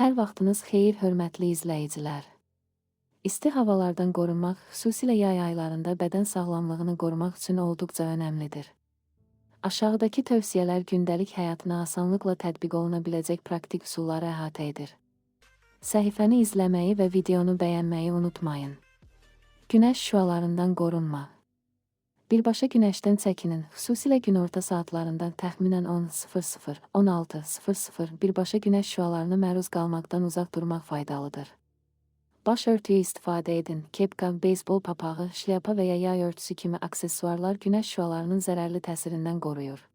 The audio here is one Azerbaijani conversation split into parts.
Hər vaxtınız xeyir, hörmətli izləyicilər. İsti havalardan qorunmaq, xüsusilə yay aylarında bədən sağlamlığını qorumaq üçün olduqca önəmlidir. Aşağıdakı tövsiyələr gündəlik həyatına asanlıqla tətbiq oluna biləcək praktik üsulları əhatə edir. Səhifəni izləməyi və videonu bəyənməyi unutmayın. Günəş şüalarından qorunma. Birbaşa günəşdən çəkinin, xüsusilə günorta saatlarında təxminən 10:00-16:00 birbaşa günəş şüalarına məruz qalmaqdan uzaq durmaq faydalıdır. Baş örtüyü istifadə edin. Kepka, beyzbol papağı, şlyapa və ya yay örtüsü kimi aksesuarlar günəş şüalarının zərərli təsirindən qoruyur.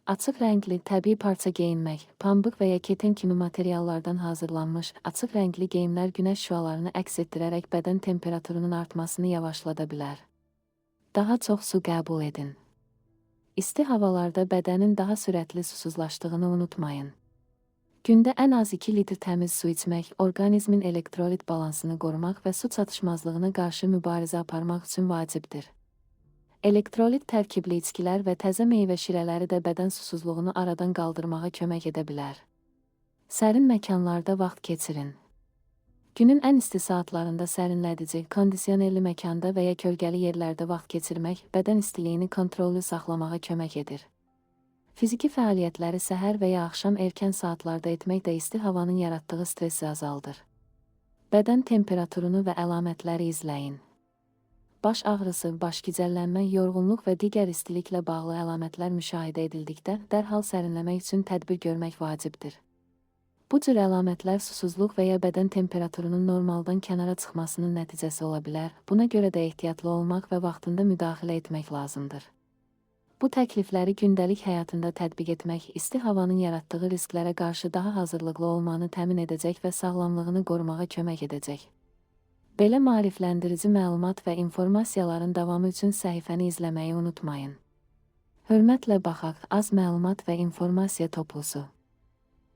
Açıq rəngli, təbii parça geyinmək, pambıq və ya keten kimi materiallardan hazırlanmış açıq rəngli geyimlər günəş şüalarını əks etdirərək bədən temperaturunun artmasını yavaşlada bilər. Daha çox su qəbul edin. İsti havalarda bədənin daha sürətli susuzlaşdığını unutmayın. Gündə ən az 2 litr təmiz su içmək, orqanizmin elektrolit balansını qorumaq və su çatışmazlığına qarşı mübarizə aparmaq üçün vacibdir. Elektrolit tərkibli içkilər və təzə meyvə şirələri də bədən susuzluğunu aradan qaldırmağa kömək edə bilər. Sərin məkanlarda vaxt keçirin. Günün ən isti saatlarında sərinlədici, kondisionerli məkanda və ya kölgəli yerlərdə vaxt keçirmək bədən istiliyini kontrollü saxlamağa kömək edir. Fiziki fəaliyyətləri səhər və ya axşam erkən saatlarda etmək də isti havanın yaratdığı stressi azaldır. Bədən temperaturunu və əlamətləri izləyin. Baş ağrısı, baş gicəllənmə, yorğunluq və digər istiliklə bağlı əlamətlər müşahidə edildikdə dərhal sərinləmək üçün tədbir görmək vacibdir. Bu cür əlamətlər susuzluq və ya bədən temperaturunun normaldan kənara çıxmasının nəticəsi ola bilər. Buna görə də ehtiyatlı olmaq və vaxtında müdaxilə etmək lazımdır. Bu təklifləri gündəlik həyatında tətbiq etmək isti havanın yaratdığı risklərə qarşı daha hazırlıqlı olmanı təmin edəcək və sağlamlığını qorumağa kömək edəcək. Belə maarifləndirici məlumat və informasiyaların davamı üçün səhifəni izləməyi unutmayın. Hörmətlə baxaq, az məlumat və informasiya toplusu.